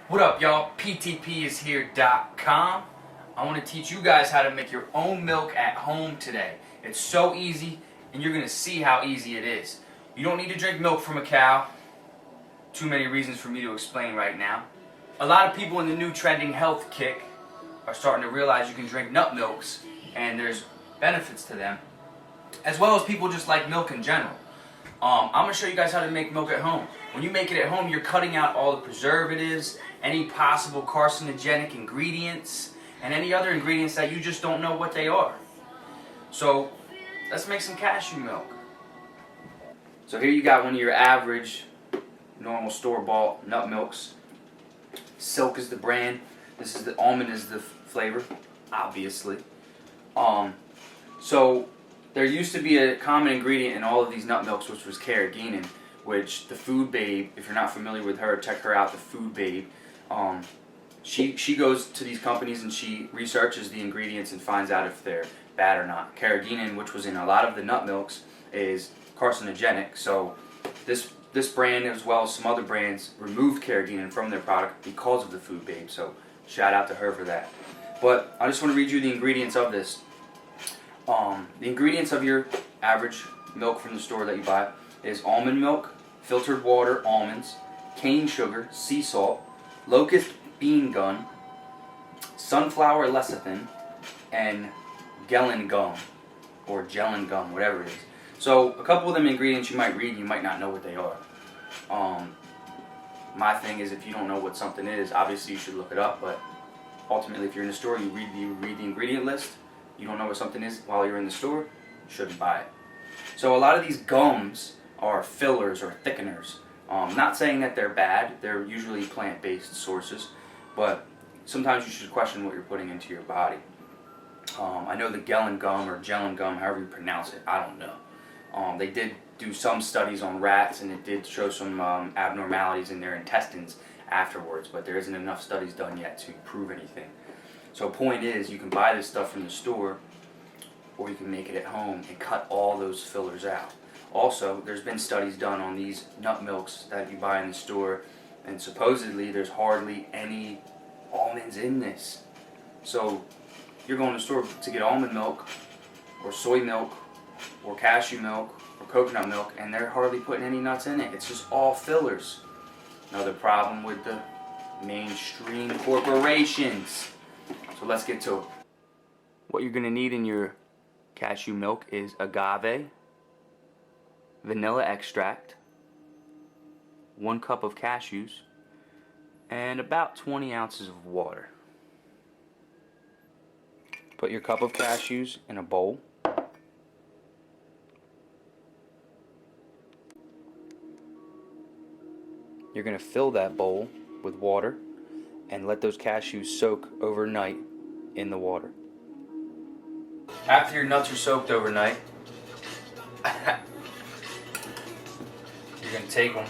What up, y'all? PTPishere.com. I want to teach you guys how to make your own milk at home today. It's so easy, and you're going to see how easy it is. You don't need to drink milk from a cow. Too many reasons for me to explain right now. A lot of people in the new trending health kick are starting to realize you can drink nut milks, and there's benefits to them, as well as people just like milk in general. I'm going to show you guys how to make milk at home. When you make it at home, you're cutting out all the preservatives, any possible carcinogenic ingredients, and any other ingredients that you just don't know what they are. So let's make some cashew milk. So here you got one of your average, normal store-bought nut milks. Silk is the brand. This is the almond is the flavor, obviously. So there used to be a common ingredient in all of these nut milks, which was carrageenan, which the Food Babe, if you're not familiar with her, check her out, the Food Babe. She goes to these companies and she researches the ingredients and finds out if they're bad or not. Carrageenan, which was in a lot of the nut milks, is carcinogenic. So this brand, as well as some other brands, removed carrageenan from their product because of the Food Babe. So shout out to her for that. But I just want to read you the ingredients of this. The ingredients of your average milk from the store that you buy is almond milk, filtered water, almonds, cane sugar, sea salt, locust bean gum, sunflower lecithin, and gellan gum, or gellan gum, whatever it is. So a couple of them ingredients you might read and you might not know what they are. My thing is, if you don't know what something is, obviously you should look it up, but ultimately if you're in the store, you read the ingredient list, you don't know what something is while you're in the store, you shouldn't buy it. So a lot of these gums are fillers or thickeners. Not saying that they're bad, they're usually plant-based sources, but sometimes you should question what you're putting into your body. I know the gellan gum or gellan gum, however you pronounce it, I don't know. They did do some studies on rats and it did show some abnormalities in their intestines afterwards, but there isn't enough studies done yet to prove anything. So point is, you can buy this stuff from the store or you can make it at home and cut all those fillers out. Also, there's been studies done on these nut milks that you buy in the store, and supposedly there's hardly any almonds in this. So you're going to the store to get almond milk or soy milk or cashew milk or coconut milk, and they're hardly putting any nuts in it. It's just all fillers. Another problem with the mainstream corporations. So let's get to it. What you're going to need in your cashew milk is agave, vanilla extract, 1 cup of cashews, and about 20 ounces of water. Put your cup of cashews in a bowl. You're going to fill that bowl with water and let those cashews soak overnight in the water. After your nuts are soaked overnight, you're going to take them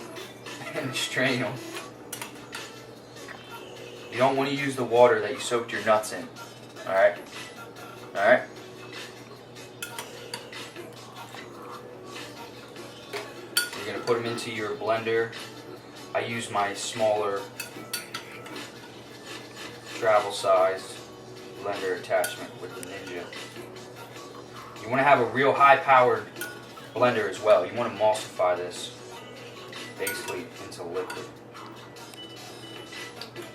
and strain them. You don't want to use the water that you soaked your nuts in. Alright? Alright? You're going to put them into your blender. I use my smaller travel size blender attachment with the Ninja. You want to have a real high powered blender as well. You want to emulsify this basically into liquid.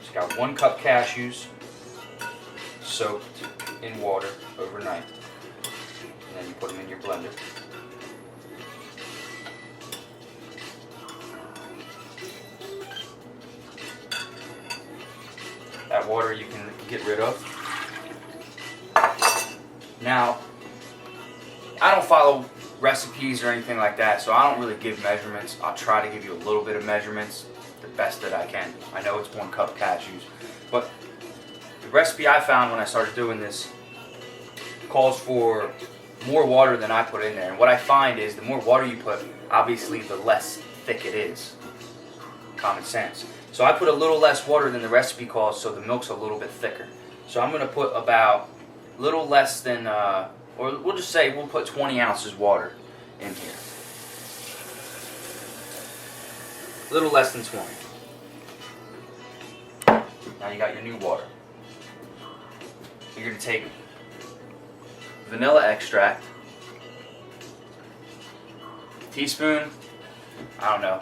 Just got 1 cup cashews soaked in water overnight, and then you put them in your blender. That water you can get rid of. Now, I don't follow recipes or anything like that, so I don't really give measurements. I'll try to give you a little bit of measurements, the best that I can. I know it's 1 cup cashews, but the recipe I found when I started doing this calls for more water than I put in there. And what I find is the more water you put, obviously the less thick it is. Common sense. So I put a little less water than the recipe calls, so the milk's a little bit thicker. So I'm going to put about a little less than, or we'll just say we'll put 20 ounces water in here. A little less than 20. Now you got your new water. You're going to take vanilla extract, teaspoon, I don't know,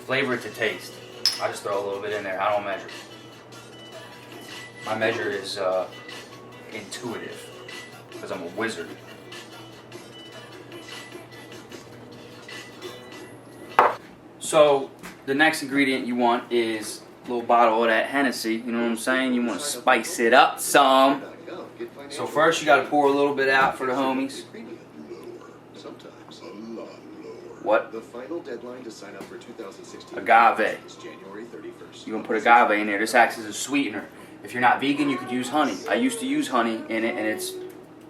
flavor it to taste. I just throw a little bit in there. I don't measure. My measure is intuitive because I'm a wizard. So the next ingredient you want is a little bottle of that Hennessy. You know what I'm saying? You want to spice it up some. So first you got to pour a little bit out for the homies. What? The final deadline to sign up for 2016 agave. is January 31st. You're going to put agave in there. This acts as a sweetener. If you're not vegan, you could use honey. I used to use honey in it, and it's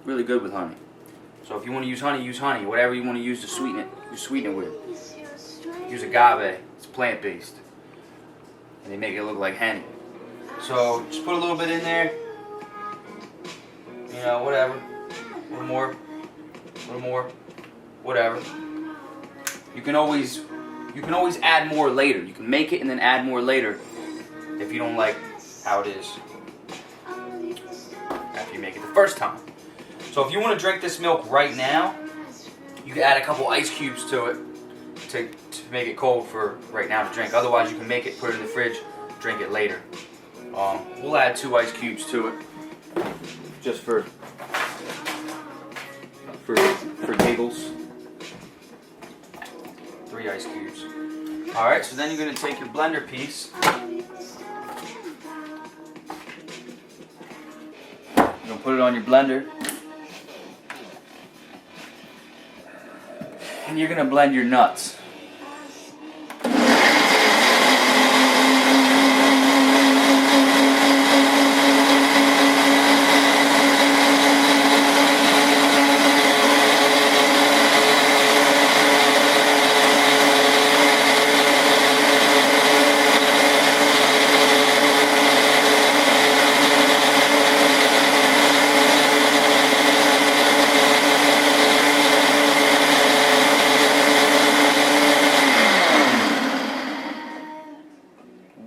really good with honey. So if you want to use honey, use honey. Whatever you want to use to sweeten it, you sweeten it with. Use agave. It's plant-based. And they make it look like honey. So just put a little bit in there. You know, whatever. A little more, whatever. You can always add more later. You can make it and then add more later if you don't like how it is after you make it the first time. So if you want to drink this milk right now, you can add a couple ice cubes to it to make it cold for right now to drink. Otherwise, you can make it, put it in the fridge, drink it later. We'll add 2 ice cubes to it just for giggles. 3 ice cubes. Alright, so then you're going to take your blender piece. You're going to put it on your blender. And you're going to blend your nuts.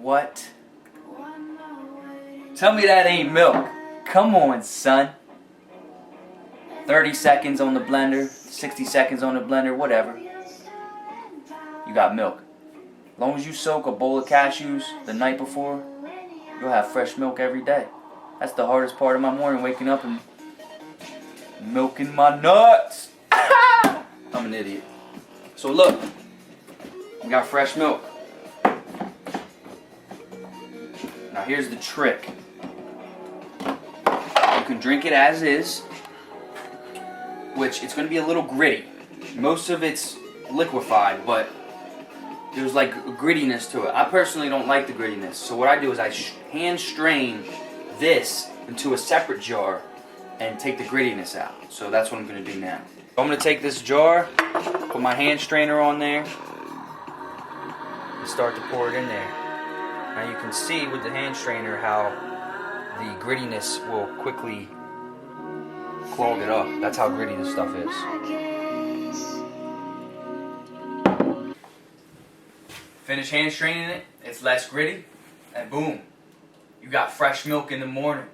What? Tell me that ain't milk. Come on, son. 30 seconds on the blender, 60 seconds on the blender, whatever. You got milk. As long as you soak a bowl of cashews the night before, you'll have fresh milk every day. That's the hardest part of my morning, waking up and milking my nuts. I'm an idiot. So look, we got fresh milk. Now here's the trick. You can drink it as is, which it's going to be a little gritty. Most of it's liquefied, but there's like a grittiness to it. I personally don't like the grittiness, so what I do is I hand strain this into a separate jar and take the grittiness out. So that's what I'm going to do now. So I'm going to take this jar, put my hand strainer on there, and start to pour it in there. Now you can see with the hand strainer how the grittiness will quickly clog it up. That's how gritty this stuff is. Finish hand straining it, it's less gritty, and boom, you got fresh milk in the morning.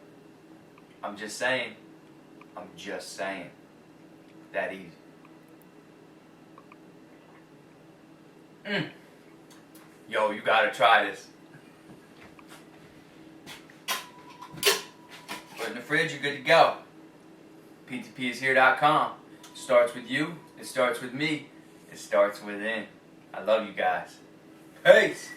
I'm just saying. That easy. Yo, you gotta try this. Put it in the fridge, you're good to go. PTPishere.com. It starts with you, it starts with me, it starts within. I love you guys. Peace!